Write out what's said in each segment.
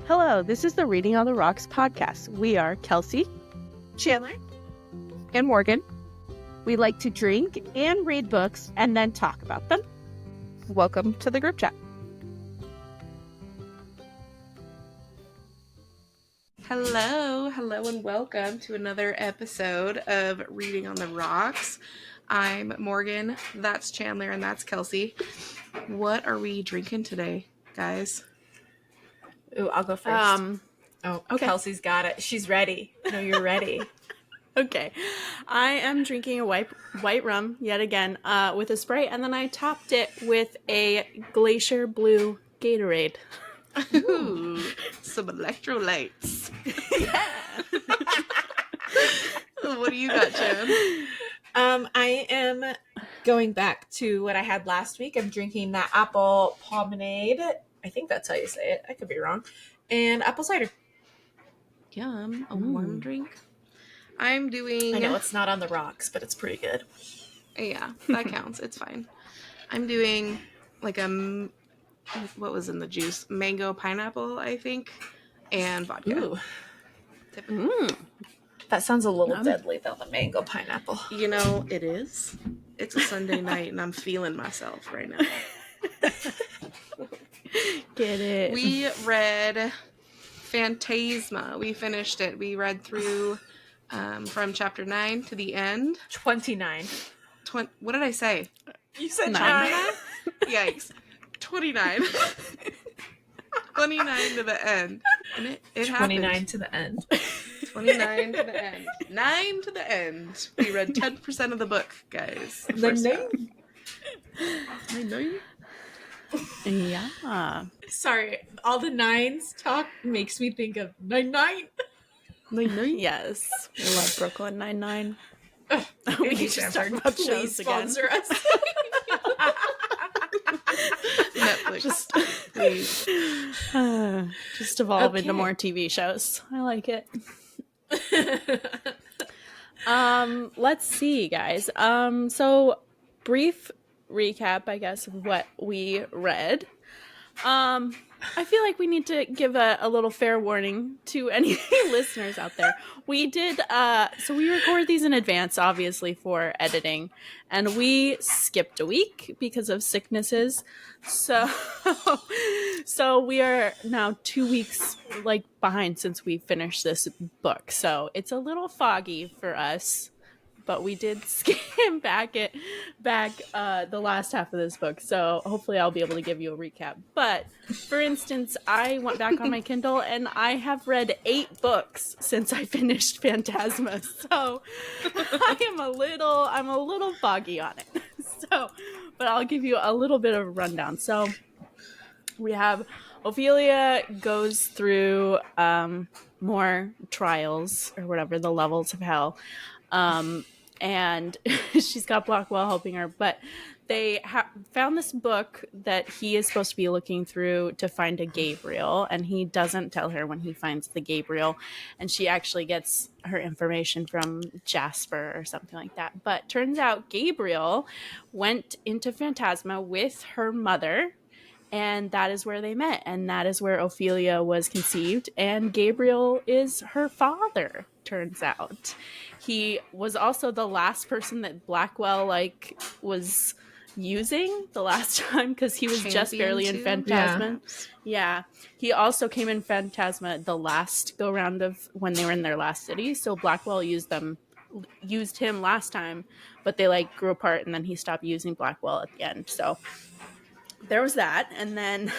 Hello, this is the Reading on the Rocks podcast. We are Kelsey, Chandler, and Morgan. We like to drink and read books and then talk about them. Welcome to the group chat. Hello, and welcome to another episode of Reading on the Rocks. I'm Morgan, that's Chandler, and that's Kelsey. What are we drinking today, guys? Ooh, I'll go first. Okay. Kelsey's got it. She's ready. No, you're ready. Okay. I am drinking a white rum yet again with a Sprite, and then I topped it with a Glacier Blue Gatorade. Ooh, some electrolytes. Yeah. What do you got, Chan? I am going back to what I had last week. I'm drinking that apple pomade. I think that's how you say it. I could be wrong. And apple cider. Yum, a warm drink. I'm doing... I know it's not on the rocks, but it's pretty good. Yeah, that counts. It's fine. I'm doing like what was in the juice? Mango pineapple, I think, and vodka. Ooh. That sounds a little deadly, though, the mango pineapple. You know, it is. It's a Sunday night, and I'm feeling myself right now. Get it. We read Phantasma. We finished it. We read through from chapter 9 to the end. 29. What did I say? You said 9. Yikes. 29. 29 to the end. And it 29 happened. to the end. 29 to the end. 9 to the end. We read 10% of the book, guys. The name? I know you. Yeah. Sorry, all the nines talk makes me think of 99. Yes. I love Brooklyn Nine-Nine. We Hey, just talk about shows again. sponsor us. Netflix. Please. Just evolve into Okay. more TV shows. I like it. Let's see, guys. So brief recap, I guess, of what we read. I feel like we need to give a little fair warning to any listeners out there. We did, so we record these in advance, obviously, for editing, and we skipped a week because of sicknesses. So we are now 2 weeks behind since we finished this book. So it's a little foggy for us. But we did skim back the last half of this book, so hopefully I'll be able to give you a recap. But for instance, I went back on my Kindle and I have read 8 books since I finished Phantasma, so I'm a little foggy on it. But I'll give you a little bit of a rundown. So we have Ophelia goes through more trials or whatever, the levels of hell. And she's got Blackwell helping her, but they found this book that he is supposed to be looking through to find a Gabriel, and he doesn't tell her when he finds the Gabriel, and she actually gets her information from Jasper or something like that. But turns out Gabriel went into Phantasma with her mother, and that is where they met, and that is where Ophelia was conceived, and Gabriel is her father, turns out. He was also the last person that Blackwell was using the last time, because he was just barely in Phantasma. Yeah. He also came in Phantasma the last go round of when they were in their last city, so Blackwell used him last time, but they grew apart, and then he stopped using Blackwell at the end. So there was that, and then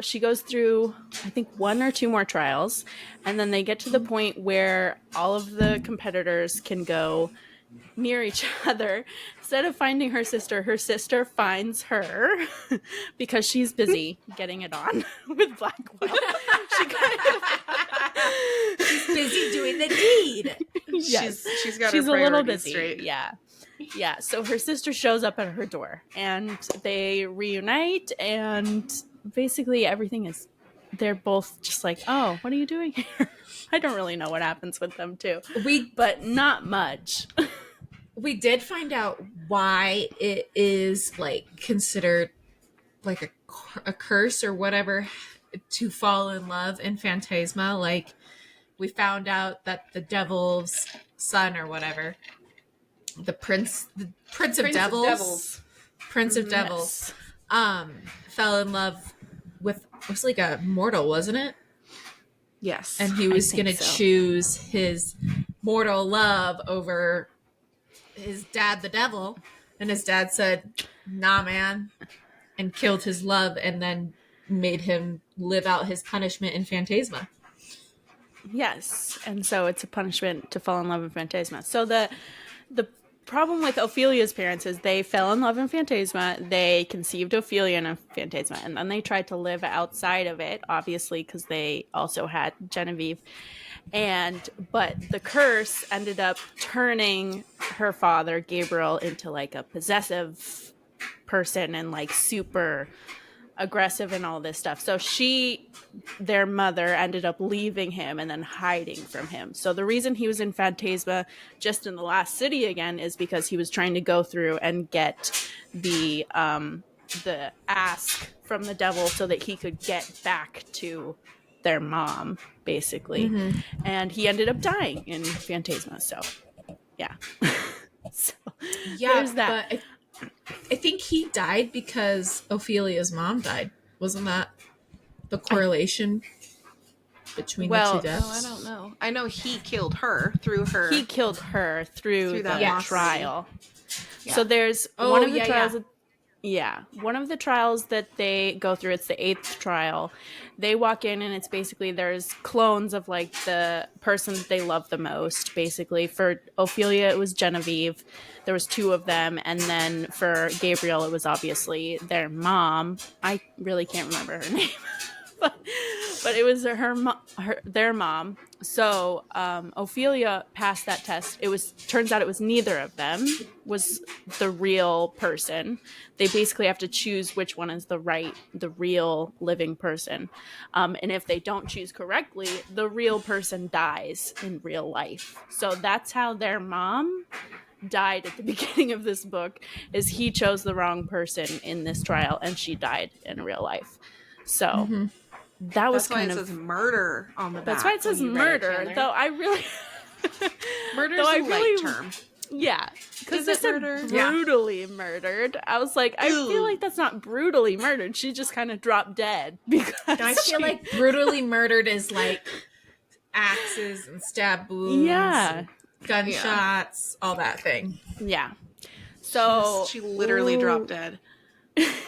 she goes through, I think, 1 or 2 more trials, and then they get to the point where all of the competitors can go near each other. Instead of finding her sister finds her because she's busy getting it on with Blackwell. She's busy doing the deed. Yes. She's got she's her a little priorities busy. straight. Yeah, so her sister shows up at her door, and they reunite, and basically they're both just like, oh, what are you doing here? I don't really know what happens with them too. But not much. We did find out why it is considered a curse or whatever to fall in love in Phantasma. Like, we found out that the devil's son or whatever, the prince of devils, prince of devils, fell in love with, it was like a mortal, wasn't it? Yes. And he was going to so. choose his mortal love over his dad, the devil. And his dad said, nah, man, and killed his love and then made him live out his punishment in Phantasma. Yes, and so it's a punishment to fall in love in Phantasma. So the problem with Ophelia's parents is they fell in love in Phantasma, they conceived Ophelia in Phantasma, and then they tried to live outside of it, obviously, because they also had Genevieve. But the curse ended up turning her father, Gabriel, into like a possessive person and like super aggressive and all this stuff. So their mother, ended up leaving him and then hiding from him. So the reason he was in Phantasma just in the last city again is because he was trying to go through and get the ask from the devil so that he could get back to their mom, basically. Mm-hmm. And he ended up dying in Phantasma. So yeah. So Yeah, there's that. but I think he died because Ophelia's mom died. Wasn't that the correlation between the two deaths? No, I don't know. I know he killed her through her. He killed her through that the trial. Yeah. So there's Oh, one of the yeah, trials. yeah. One of the trials that they go through, it's the 8th trial. They walk in and it's basically there's clones of like the person that they love the most. Basically, for Ophelia, it was Genevieve. There was 2 of them, and then for Gabriel, it was obviously their mom. I really can't remember her name. But it was their mom. So Ophelia passed that test. Turns out it was neither of them was the real person. They basically have to choose which one is the real living person. And if they don't choose correctly, the real person dies in real life. So that's how their mom died at the beginning of this book, is he chose the wrong person in this trial and she died in real life. So Mm-hmm. that was That's why kind it of says murder on the back. that's why it says when you read it, murder, Chandler. though I really Murder's though I a light really- term. yeah, because Is this it said murder? Yeah. brutally murdered. I was like, I feel like that's not brutally murdered. She just kind of dropped dead because I feel like brutally murdered is like axes and stab wounds, and gunshots, all that thing. yeah. So She literally dropped dead.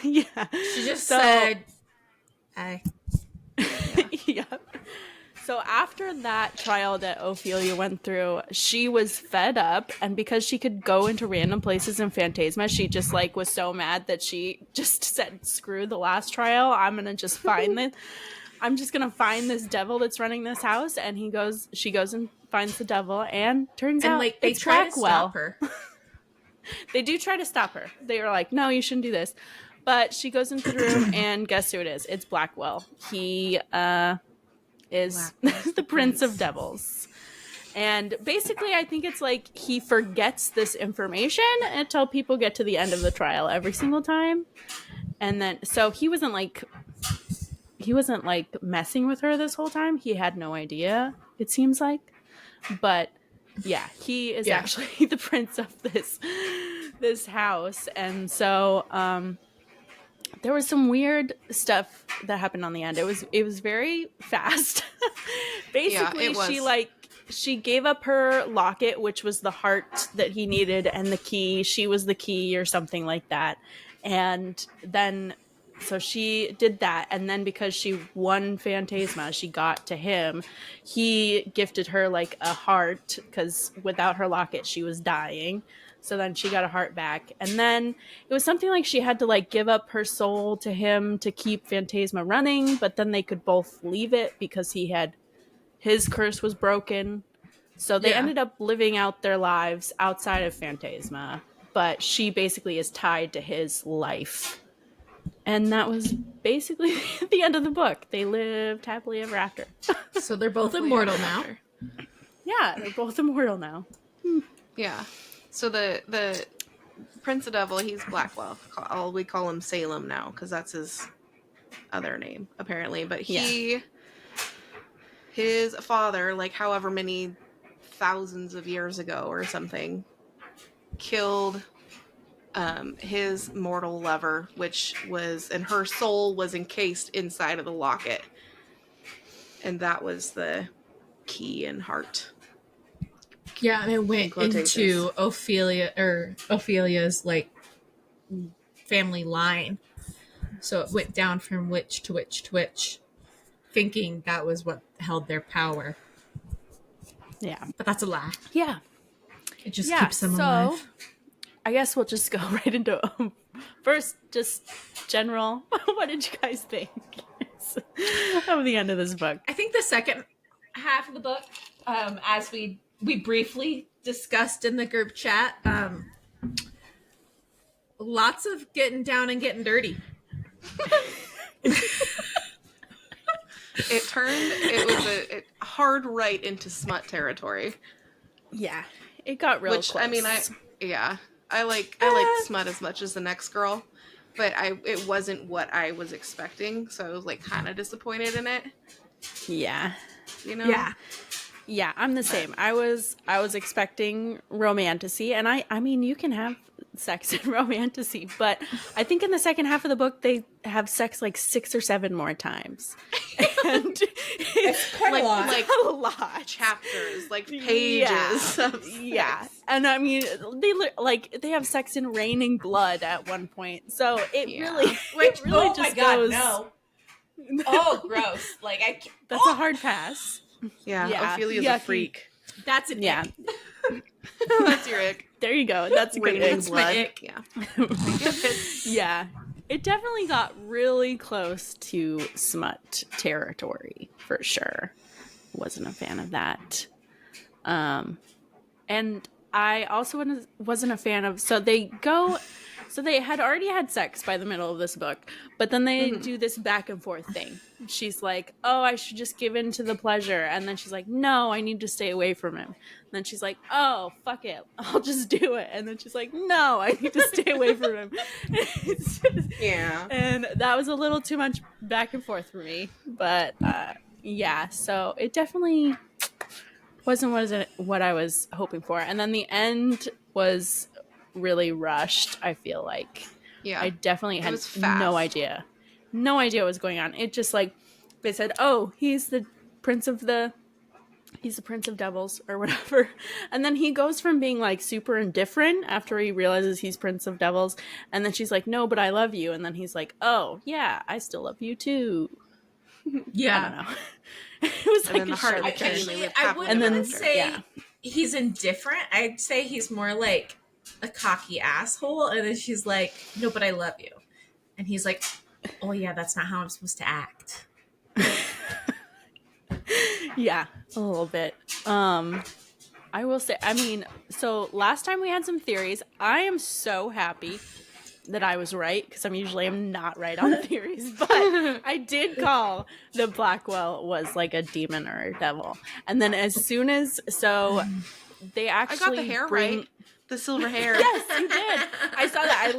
yeah, She just said, "Hey." yeah. So after that trial that Ophelia went through, she was fed up, and because she could go into random places in Phantasma, she just like was so mad that she just said, "Screw the last trial. I'm gonna just find this. I'm just gonna find this devil that's running this house." And she goes and finds the devil, and turns And out like they it's try to Blackwell. stop her. They do try to stop her. They are like, "No, you shouldn't do this." But she goes into the room, and guess who it is? It's Blackwell. He is the Prince of Devils. And basically, I think it's like he forgets this information until people get to the end of the trial every single time. And then, so he wasn't like messing with her this whole time. He had no idea, it seems like. But yeah, he is actually the prince of this house. And so there was some weird stuff that happened on the end. It was very fast. Basically, it was. she gave up her locket, which was the heart that he needed, and the key. She was the key or something like that. And then so she did that, and then because she won Phantasma, she got to him. He gifted her like a heart, because without her locket she was dying. So then she got a heart back. And then it was something like she had to like give up her soul to him to keep Phantasma running, but then they could both leave it because his curse was broken. So they ended up living out their lives outside of Phantasma, but she basically is tied to his life. And that was basically the end of the book. They lived happily ever after. So they're both immortal now. Yeah, they're both immortal now. Yeah. So the Prince of Devil, he's Blackwell. We call him Salem now because that's his other name, apparently. But his father, like however many thousands of years ago or something, killed his mortal lover, and her soul was encased inside of the locket. And that was the key and heart. Yeah, and it went into Ophelia's like family line. So it went down from witch to witch to witch, thinking that was what held their power. Yeah. But that's a lie. Yeah. It just keeps them alive. I guess we'll just go right into first, just general. What did you guys think of the end of this book? I think the second half of the book, as we briefly discussed in the group chat, lots of getting down and getting dirty. It was a hard right into smut territory. Yeah, it got real close. I mean, I like smut as much as the next girl, but it wasn't what I was expecting, so I was like kind of disappointed in it. Yeah, you know. Yeah, I'm the same. I was expecting romantasy, and I mean, you can have sex and romantasy, but I think in the second half of the book they have sex like 6 or 7 more times, and it's quite a lot chapters, like pages. Yeah, and I mean they have sex in raining blood at one point, so it really oh just my god, goes, no. Oh, gross! Like that's a hard pass. Yeah. Ophelia's a freak. That's an ick. That's your ick. There you go. That's a good one. That's my ick. Yeah. Yeah. It definitely got really close to smut territory for sure. Wasn't a fan of that. And I also wasn't a fan of, so they had already had sex by the middle of this book, but then they do this back and forth thing. She's like, oh, I should just give in to the pleasure. And then she's like, no, I need to stay away from him. And then she's like, oh, fuck it, I'll just do it. And then she's like, no, I need to stay away from him. Yeah. And that was a little too much back and forth for me. But so it definitely wasn't what I was hoping for. And then the end was really rushed, I feel like. Yeah. I definitely had no idea what was going on. It just like they said, oh, he's the prince of devils or whatever, and then he goes from being like super indifferent after he realizes he's prince of devils, and then she's like, no, but I love you, and then he's like, oh yeah, I still love you too. Yeah. I don't know. It was like a sharp turn. I wouldn't say he's indifferent. I'd say he's more like a cocky asshole, and then she's like, no, but I love you, and he's like, oh yeah, that's not how I'm supposed to act. Yeah, a little bit. I will say, I mean, so last time we had some theories. I am so happy that I was right, because I'm not right on theories, but I did call that Blackwell was like a demon or a devil. And then as soon as, so they actually I got the hair right. The silver hair. Yes, you did. I saw that.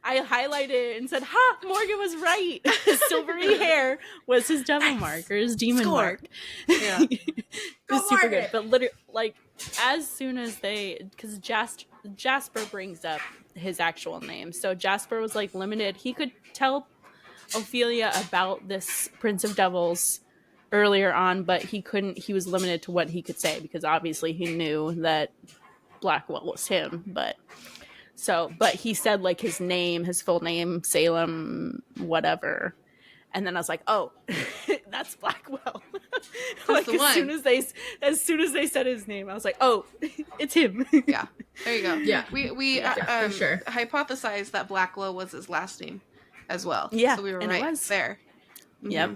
I highlighted it and said, ha, Morgan was right. His silvery hair was his devil mark or his demon mark. Yeah. It was super good. But literally, like, as soon as because Jasper brings up his actual name. So Jasper was like limited. He could tell Ophelia about this Prince of Devils earlier on, but he was limited to what he could say, because obviously he knew that Blackwell was him, but he said like his full name, Salem, whatever. And then I was like, oh, that's Blackwell. Like as soon as they said his name, I was like, oh, it's him. Yeah. There you go. Yeah. We for sure hypothesized that Blackwell was his last name as well. Yeah. So we were and right it was there. Mm-hmm.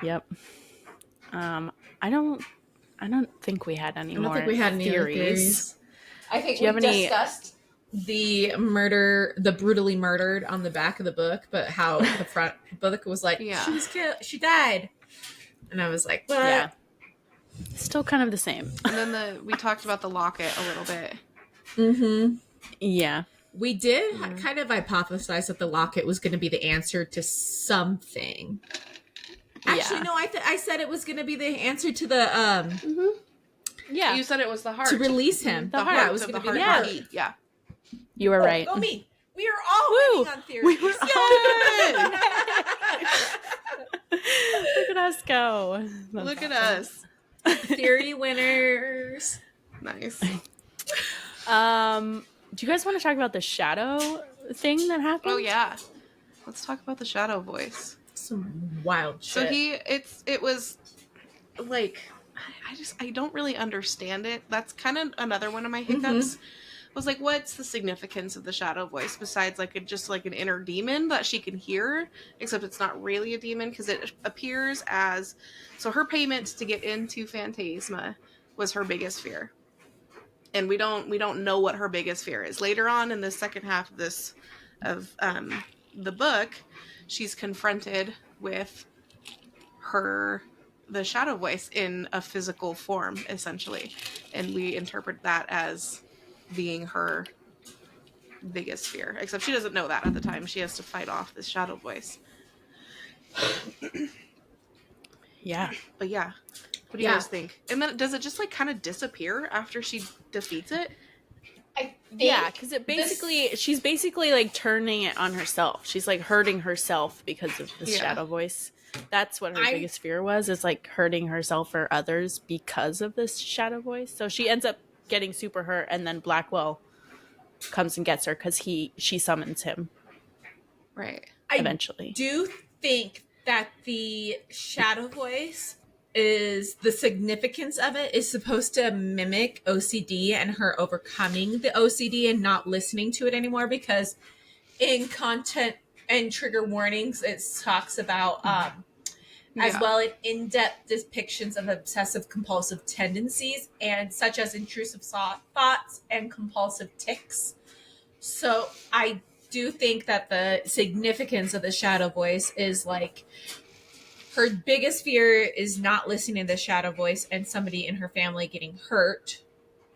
Yep. I don't think we had any more theories. I think we discussed the brutally murdered on the back of the book, but how the front book was like, she died. And I was like, what? Yeah. Still kind of the same. And then we talked about the locket a little bit. Mm-hmm. Yeah. We did kind of hypothesize that the locket was going to be the answer to something. Actually, no, I said it was going to be the answer to the Yeah. You said it was the heart. to release him. The heart. Yeah, it was going to be the heart. Yeah. You were right. Oh, me. We are all winning on theory. We were Look at us go. Look at us. Theory winners. Nice. Do you guys want to talk about the shadow thing that happened? Oh yeah. Let's talk about the shadow voice. Some wild shit. So it was like I don't really understand it. That's kind of another one of my hiccups. Was like, what's the significance of the shadow voice besides like just like an inner demon that she can hear, except it's not really a demon because it appears as so her payment to get into Phantasma was her biggest fear. And we don't know what her biggest fear is. Later on in the second half of the book, she's confronted with the shadow voice in a physical form, essentially. And we interpret that as being her biggest fear. Except she doesn't know that at the time. She has to fight off this shadow voice. Yeah. But yeah. What do you guys think? And then does it just like kind of disappear after she defeats it? Yeah, because she's basically like turning it on herself. She's like hurting herself because of the shadow voice. That's what her biggest fear was, is like hurting herself or others because of this shadow voice. So she ends up getting super hurt, and then Blackwell comes and gets her because she summons him. Right. Eventually. I do think that the shadow voice is the significance of it is supposed to mimic OCD and her overcoming the OCD and not listening to it anymore, because in content and trigger warnings it talks about as well in in-depth depictions of obsessive compulsive tendencies and such as intrusive thoughts and compulsive tics. So I do think that the significance of the shadow voice is like her biggest fear is not listening to the shadow voice and somebody in her family getting hurt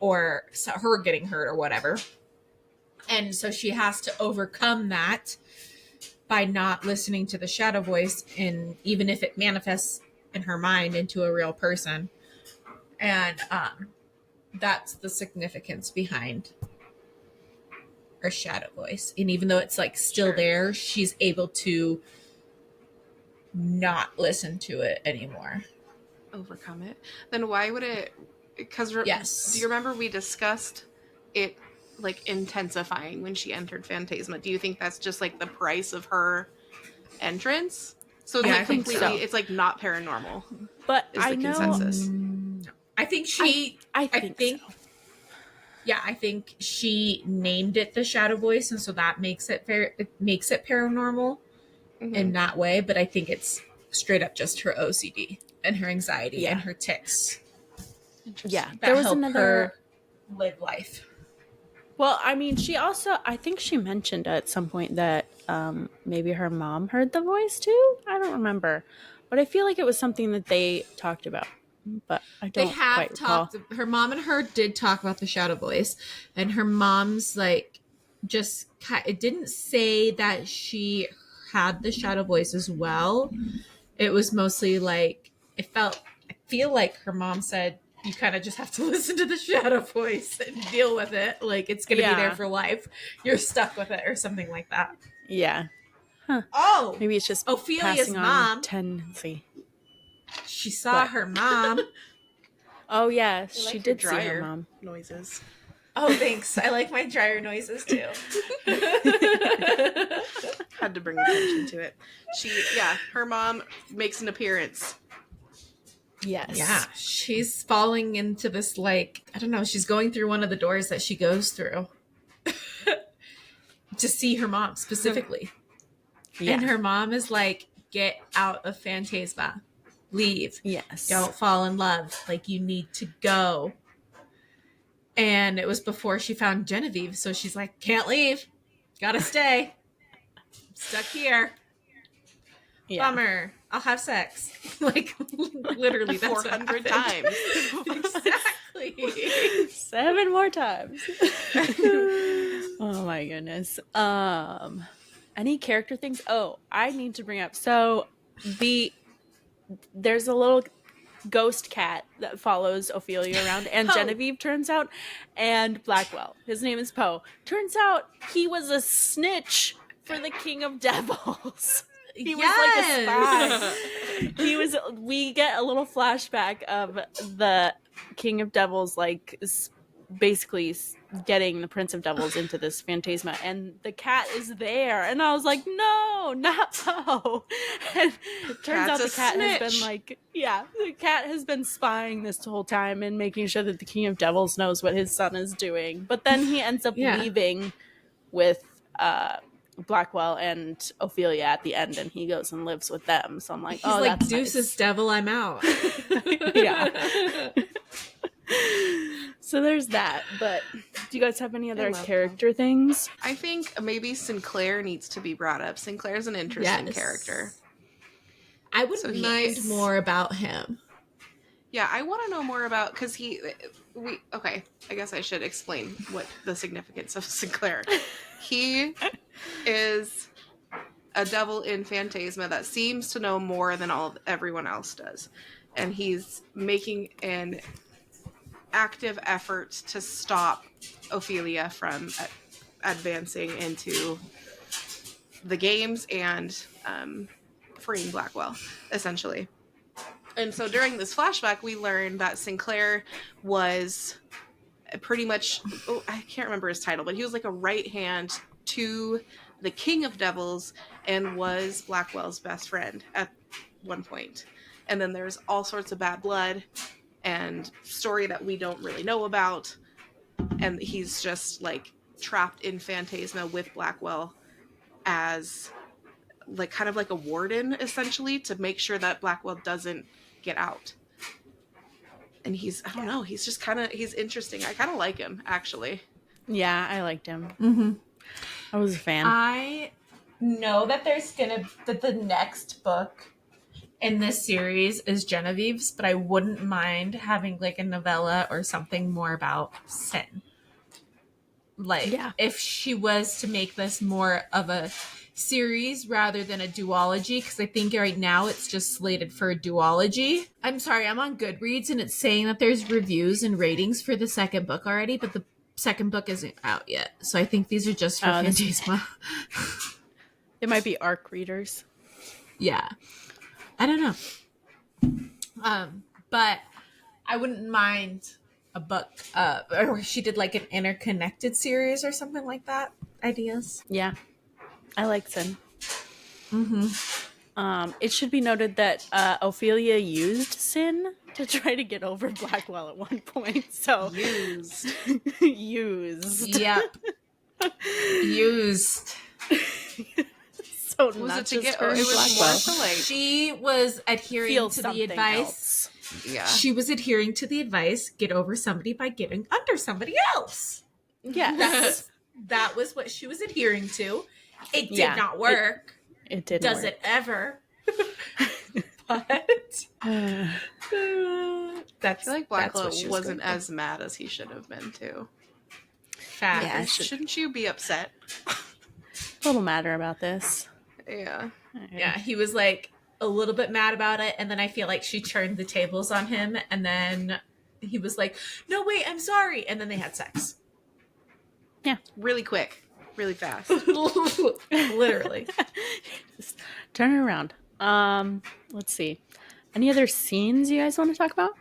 or her getting hurt or whatever. And so she has to overcome that by not listening to the shadow voice, and even if it manifests in her mind into a real person. And that's the significance behind her shadow voice. And even though it's like still there, she's able to not listen to it anymore. Overcome it. Then why would it? Because yes. Do you remember we discussed it like intensifying when she entered Phantasma? Do you think that's just like the price of her entrance? So it's like completely, it's like not paranormal. But is the consensus. I think she. I think so. Yeah, I think she named it the shadow voice, and so that makes it paranormal in that way. But I think it's straight up just her OCD and her anxiety and her tics. Yeah, that there was help another her live life. Well, I mean, I think she mentioned at some point that maybe her mom heard the voice too. I don't remember, but I feel like it was something that they talked about. But I don't. They have quite talked. recall. Her mom and her did talk about the shadow voice, and her mom's like just. It didn't say that she had the shadow voice as well. It was mostly like I feel like her mom said, you kind of just have to listen to the shadow voice and deal with it. Like it's going to be there for life. You're stuck with it or something like that. Yeah. Huh. Oh, maybe it's just Ophelia's mom tendency. She saw her mom. Oh yeah, she did see her mom. Noises. Oh, thanks. I like my dryer noises too. Had to bring attention to it. Her mom makes an appearance. Yes. Yeah, she's falling into this like, I don't know, she's going through one of the doors that she goes through to see her mom specifically. Yeah. And her mom is like, get out of Phantasma. Leave. Yes. Don't fall in love. Like, you need to go. And it was before she found Genevieve, so she's like, can't leave. Gotta stay. I'm stuck here. Yeah. Bummer. I'll have sex. Like, literally, that's 400 times. Exactly. 7 more times. Oh my goodness. Any character things? Oh, I need to bring up. So there's a little ghost cat that follows Ophelia around, and Poe. Genevieve turns out, and Blackwell. His name is Poe. Turns out he was a snitch for the King of Devils. He was like a spy. We get a little flashback of the King of Devils, like basically getting the Prince of Devils into this Phantasma, and the cat is there, and I was like, no, not Poe. And it turns out the cat has been like, the cat has been spying this whole time and making sure that the King of Devils knows what his son is doing. But then he ends up leaving with Blackwell and Ophelia at the end, and he goes and lives with them. So I'm like, he's like, that's deuces, nice. devil, I'm out. Yeah. So there's that. But do you guys have any other character things? I think maybe Sinclair needs to be brought up. Sinclair's an interesting character. I wouldn't mind more about him. Yeah, I want to know more about, because okay, I guess I should explain what the significance of Sinclair. He is a devil in Phantasma that seems to know more than everyone else does. And he's making an active effort to stop Ophelia from advancing into the games and freeing Blackwell, essentially. And so during this flashback, we learned that Sinclair was pretty much, I can't remember his title, but he was like a right hand to the King of Devils and was Blackwell's best friend at one point. And then there's all sorts of bad blood and story that we don't really know about. And he's just like trapped in Phantasma with Blackwell as like kind of like a warden, essentially, to make sure that Blackwell doesn't get out. And he's, I don't know, he's just kind of, he's interesting. I kind of like him, actually. Yeah, I liked him. Mm-hmm. I was a fan. I know that that the next book in this series is Genevieve's, but I wouldn't mind having like a novella or something more about Sin. Like, if she was to make this more of a series rather than a duology, because I think right now it's just slated for a duology. I'm sorry, I'm on Goodreads and it's saying that there's reviews and ratings for the second book already, but the second book isn't out yet. So I think these are just for Phantasma. It might be ARC readers. Yeah. I don't know. But I wouldn't mind a book, or she did like an interconnected series or something like that. Ideas. Yeah. I like Sin. Mm-hmm. It should be noted that Ophelia used Sin to try to get over Blackwell at one point. So used. Yep. Used. So was it to get? It was more to like. She was adhering to the advice. Else. Yeah. She was adhering to the advice. Get over somebody by getting under somebody else. Yes. That was what she was adhering to. It did not work. It didn't. Does work. it ever? But I feel like Blackwell wasn't as mad as he should have been too. Fact. Yeah, shouldn't you be upset? A little madder about this. Yeah. Yeah, he was like a little bit mad about it, and then I feel like she turned the tables on him, and then he was like, "No, wait, I'm sorry," and then they had sex. Yeah, really quick, really fast, literally. Just turn it around. Let's see. Any other scenes you guys want to talk about?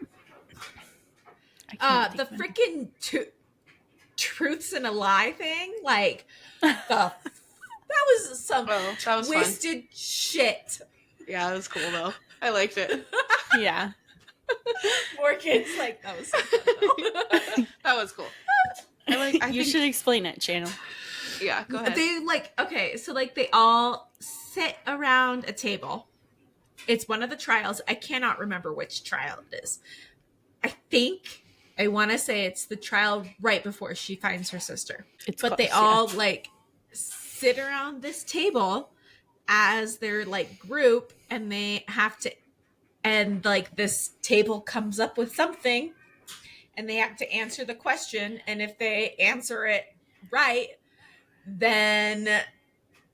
The freaking truths and a lie thing, like that was some twisted shit. Yeah, that was cool though. I liked it. Yeah. Morgan's like, that was so fun, though. That was cool. You should explain it, Channel. Yeah, go ahead. They all sit around a table. It's one of the trials. I cannot remember which trial it is. I want to say it's the trial right before she finds her sister. They all like sit around this table as their like group, and they have to, and like this table comes up with something, and they have to answer the question, and if they answer it right, then,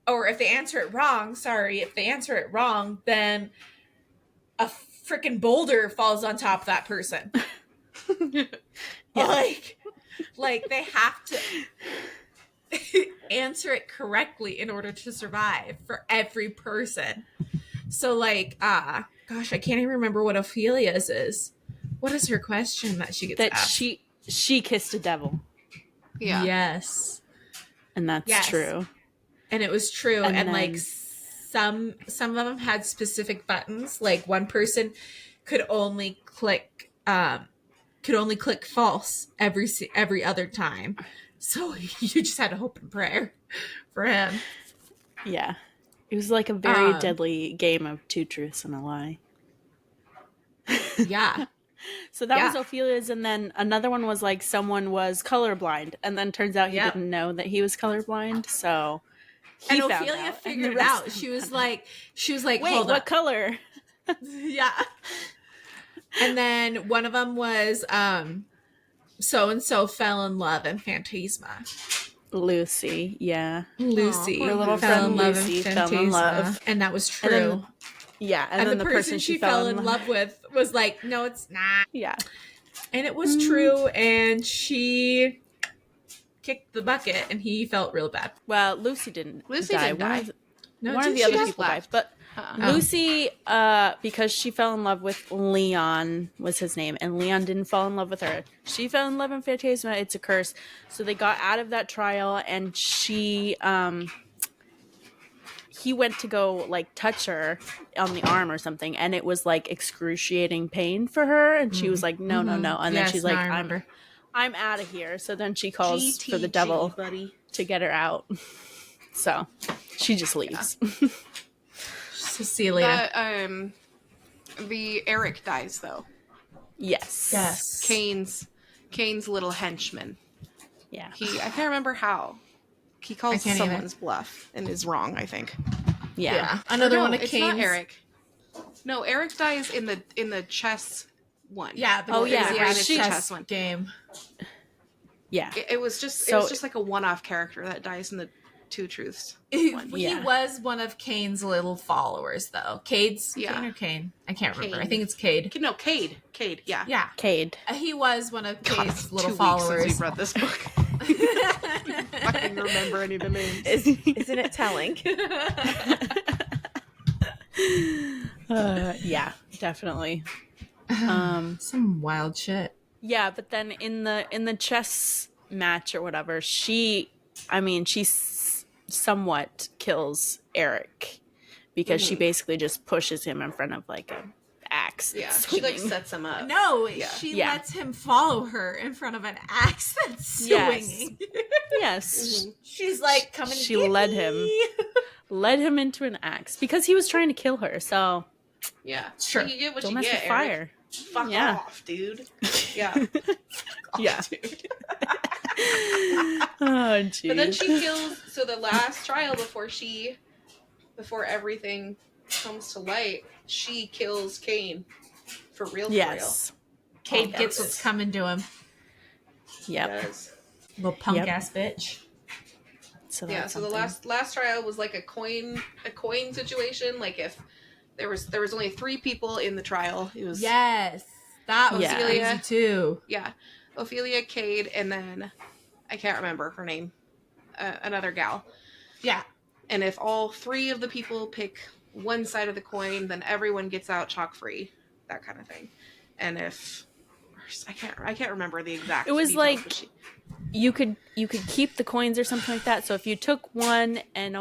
or if they answer it wrong, then a freaking boulder falls on top of that person. Yeah. Like they have to answer it correctly in order to survive for every person. So like, gosh, I can't even remember what Ophelia's is. What is her question that she gets That asked? she kissed a devil. Yeah. Yes. And that's true. And it was true. And And then, like some of them had specific buttons. Like one person could only click false every other time. So you just had to hope and pray for him. yeah. It was like a very deadly game of two truths and a lie. Yeah. So that was Ophelia's, and then another one was like someone was colorblind, and then turns out he didn't know that he was colorblind. So and Ophelia figured it out. She was like, "Wait, what color?" Yeah. And then one of them was so and so fell in love in Phantasma. Lucy, yeah. Lucy, her little friend Lucy fell in love, and that was true. And then the person she fell in love with was like, "No, it's not." Yeah, and it was true, and she kicked the bucket, and he felt real bad. Well, Lucy didn't die. Didn't die. One of the other people died, but Lucy, because she fell in love with Leon, was his name, and Leon didn't fall in love with her. She fell in love in Phantasma. It's a curse. So they got out of that trial, and he went to go like touch her on the arm or something, and it was like excruciating pain for her, and she was like, "No, no, no," and then she's like, "I'm out of here." So then she calls for the devil to get her out. So she just leaves. So see you later. The Eric dies though. Yes. Kane's little henchman. Yeah. I can't remember how. He calls someone's bluff and is wrong, I think. Yeah. Another one of Kane's. Kane's. Not Eric. No, Eric dies in the chess one. Yeah. The chess one game. Yeah. It was just like a one-off character that dies in the Two Truths one. He was one of Kane's little followers, though. Cade's Kane or Kane? I can't remember. I think it's Cade. No, Cade. Yeah. Yeah. Cade. He was one of Cade's little 2 followers. Weeks since we read this book. I don't fucking remember any of the names. Isn't it telling? Yeah, definitely. Some wild shit. Yeah, but then in the chess match or whatever, she somewhat kills Eric because she basically just pushes him in front of like a axe. Yeah, she like sets him up. No, she lets him follow her in front of an axe that's swinging. Yes. She's like, "Come and she get led me." led him into an axe because he was trying to kill her. So yeah, sure. You get what don't you mess get, with fire. Fuck off, dude. Yeah. Yeah. Dude. Oh, geez. But then she kills. So the last trial before everything comes to light, she kills Kane for real. Yes. Cade gets what's coming to him. Yep. Little punk ass bitch. So So the last trial was like a coin situation. Like if there was only 3 people in the trial. It was that was crazy too. Yeah, Ophelia, Cade, and then I can't remember her name. Another gal. Yeah. And if all 3 of the people pick one side of the coin, then everyone gets out chalk free. That kind of thing. And if I can't remember the exact. It was details, like you could keep the coins or something like that. So if you took one and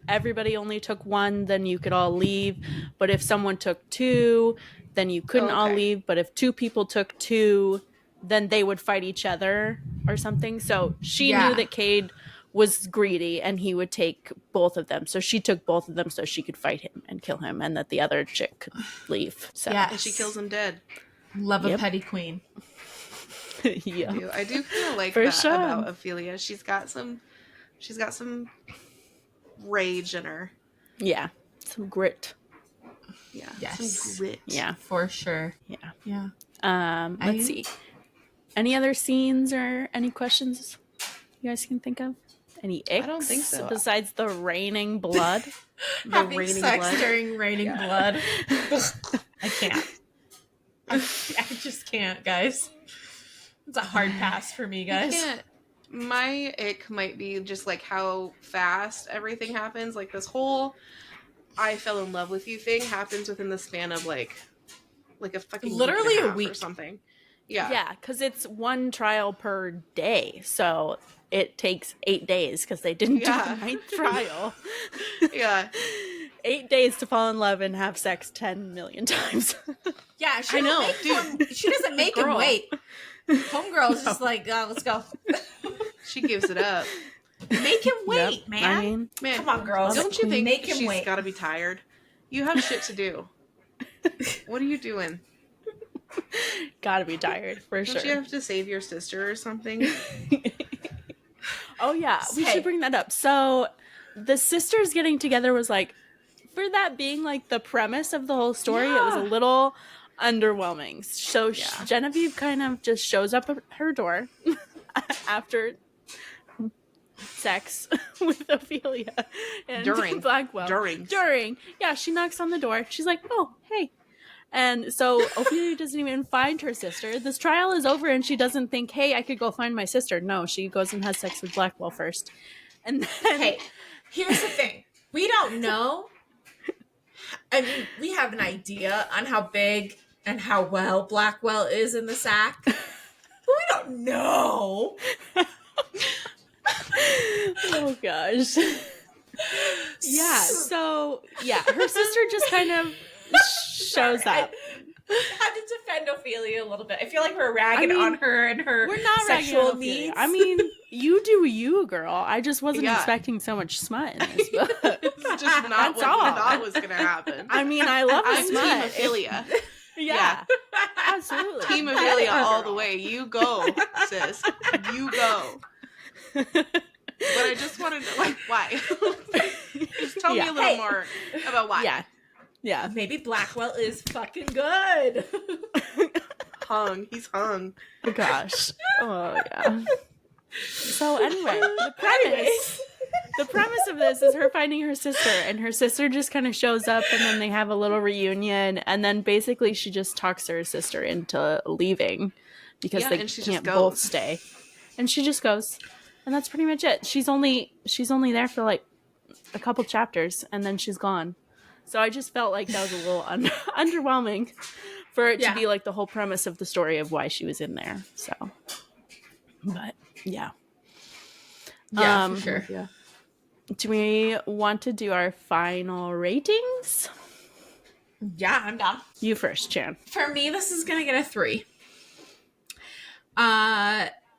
everybody only took one, then you could all leave. But if someone took 2, then you couldn't all leave. But if 2 people took 2, then they would fight each other or something. So she knew that Cade was greedy and he would take both of them. So she took both of them so she could fight him and kill him, and that the other chick could leave. So and she kills him dead. Love a petty queen. Yeah. I do kind of like For that sure. about Ophelia. She's got some rage in her. Yeah. Some grit. Yeah. Yes. Some grit. Yeah. For sure. Yeah. Yeah. Let's see. Any other scenes or any questions you guys can think of? Any icks? I don't think so. Besides the raining blood. Having raining sex blood. during raining blood. I can't. I just can't, guys. It's a hard pass for me, I guys. can't. My ick might be just like how fast everything happens. Like this whole "I fell in love with you" thing happens within the span of like a fucking Literally week and a half week or something. Yeah. Yeah, because it's one trial per day. So it takes 8 days because they didn't do Yeah. the 9th trial. Yeah. 8 days to fall in love and have sex 10 million times. Yeah, she I know, don't make him, she doesn't make him Girl. wait. Homegirl's just like, let's go. She gives it up. Make him wait, Yep, man. I mean, Man, Come on, girls. don't you think Make him she's wait. got to be tired? You have shit to do. What are you doing? gotta be tired for Don't you sure. have to save your sister or something? Oh yeah, we Hey. should bring that up. So the sisters getting together was like, for that being like the premise of the whole story, it was a Yeah. little underwhelming. So Yeah. Genevieve kind of just shows up at her door after sex with Ophelia and During. Blackwell. During. Yeah, she knocks on the door. She's like, oh, hey. And so Ophelia doesn't even find her sister. This trial is over and she doesn't think, hey, I could go find my sister. No, she goes and has sex with Blackwell first. And then... Hey, here's the thing. We don't know. I mean, we have an idea on how big and how well Blackwell is in the sack. But we don't know. Oh gosh. Yeah, so yeah, her sister just kind of shows Sorry, up. I had to defend Ophelia a little bit. I feel like we're ragging on her and her We're not sexual ragging on needs. Ophelia. I mean, you do you, girl. I just wasn't Yeah. expecting so much smut in this book. It's just not That's what all. we thought was going to happen. I mean, I love the I'm smut. Team Ophelia. Yeah, absolutely. Team Ophelia all the way. You go, sis. You go. But I just want to know, like, why? Just tell me Yeah. a little more about why. Yeah. Yeah. Maybe Blackwell is fucking good. Hung. He's hung. Oh gosh. Oh yeah. So anyway, the premise of this is her finding her sister, and her sister just kind of shows up, and then they have a little reunion, and then basically she just talks her sister into leaving because Yeah, they and she just can't goes. both stay, and she just goes, and that's pretty much it. She's only there for like a couple chapters, and then she's gone. So I just felt like that was a little underwhelming for it to Yeah. be like the whole premise of the story of why she was in there. So, but yeah. Yeah, for sure. Yeah. Do we want to do our final ratings? Yeah, I'm down. You first, Chan. For me, this is gonna get a 3.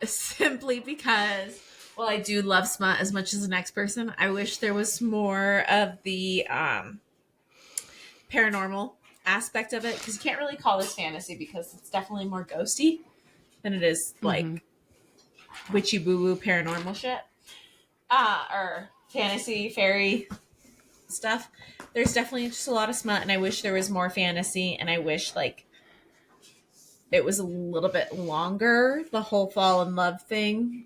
Simply because, well, I do love smut as much as the next person. I wish there was more of the paranormal aspect of it, because you can't really call this fantasy because it's definitely more ghosty than it is like witchy boo boo paranormal shit. Or fantasy fairy stuff. There's definitely just a lot of smut, and I wish there was more fantasy, and I wish like it was a little bit longer, the whole fall in love thing.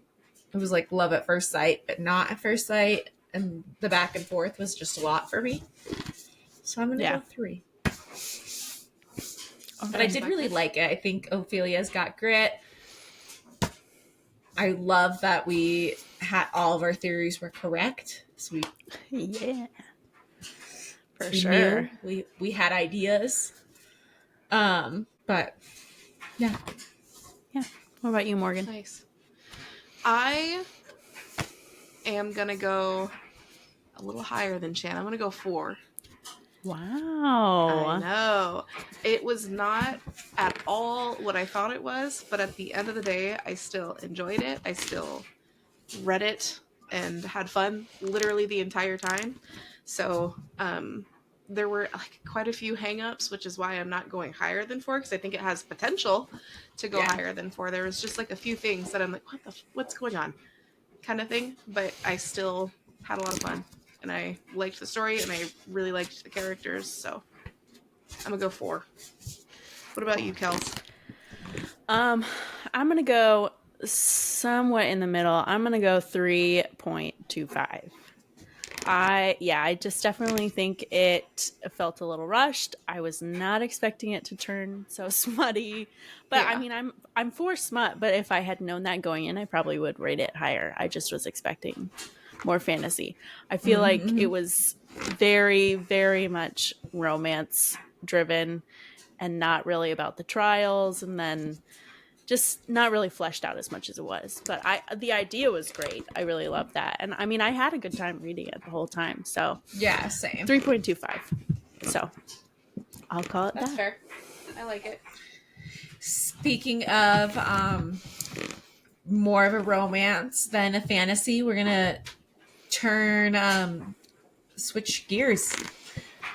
It was like love at first sight, but not at first sight, and the back and forth was just a lot for me. So I'm gonna go 3. But I did really like it. I think Ophelia's got grit. I love that we had all of our theories were correct. So Yeah. For we sure. knew we had ideas. But yeah. Yeah. What about you, Morgan? Nice. I am going to go a little higher than Chan. I'm going to go 4. Wow. I know. It was not at all what I thought it was, but at the end of the day, I still enjoyed it. I still read it and had fun literally the entire time. So, there were like quite a few hangups, which is why I'm not going higher than 4, because I think it has potential to go higher than 4. There was just like a few things that I'm like, what's going on, kind of thing. But I still had a lot of fun, and I liked the story, and I really liked the characters. So I'm gonna go 4. What about you, Kels? I'm gonna go somewhat in the middle. I'm going to go 3.25. I just definitely think it felt a little rushed. I was not expecting it to turn so smutty. But I mean, I'm for smut, but if I had known that going in, I probably would rate it higher. I just was expecting more fantasy. I feel like it was very, very much romance driven and not really about the trials, and then just not really fleshed out as much as it was. But the idea was great. I really loved that. And I mean, I had a good time reading it the whole time. So yeah, same. 3.25. So I'll call it That's that. fair. I like it. Speaking of more of a romance than a fantasy, we're gonna switch gears.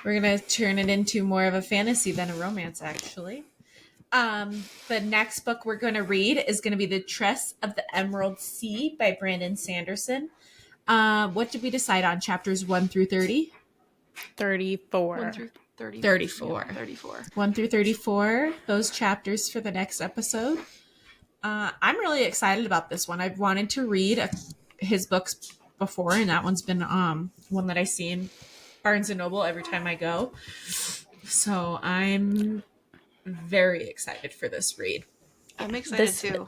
We're gonna turn it into more of a fantasy than a romance, actually. The next book we're going to read is going to be The Tress of the Emerald Sea by Brandon Sanderson. What did we decide on? Chapters 1 through 30? 34. 1 through 30. 34. Yeah, 34. 1 through 34, those chapters for the next episode. I'm really excited about this one. I've wanted to read his books before, and that one's been one that I see in Barnes & Noble every time I go. So I'm very excited for this read. I'm excited too.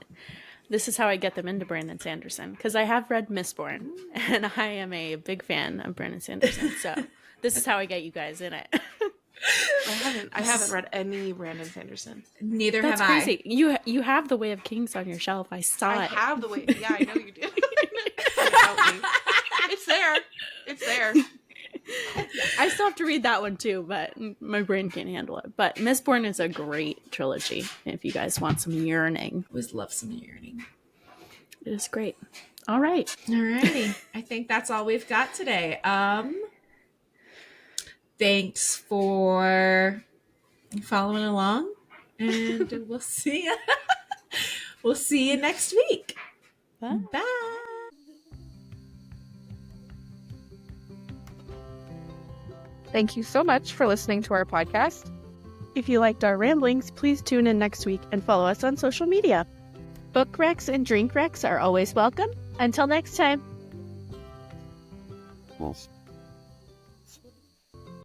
This is how I get them into Brandon Sanderson, because I have read Mistborn, and I am a big fan of Brandon Sanderson. So this is how I get you guys in it. I haven't read any Brandon Sanderson. Neither That's have crazy. You have The Way of Kings on your shelf. I saw I it. have the way. Yeah, I know you do. It's there. It's there. I still have to read that one too, but my brain can't handle it. But Mistborn is a great trilogy if you guys want some yearning. Always love some yearning. It is great. All right. Alrighty. I think that's all we've got today. Thanks for following along, and we'll see you. We'll see you next week. Bye. Bye. Thank you so much for listening to our podcast. If you liked our ramblings, please tune in next week and follow us on social media. Book recs and drink recs are always welcome. Until next time. Wolf.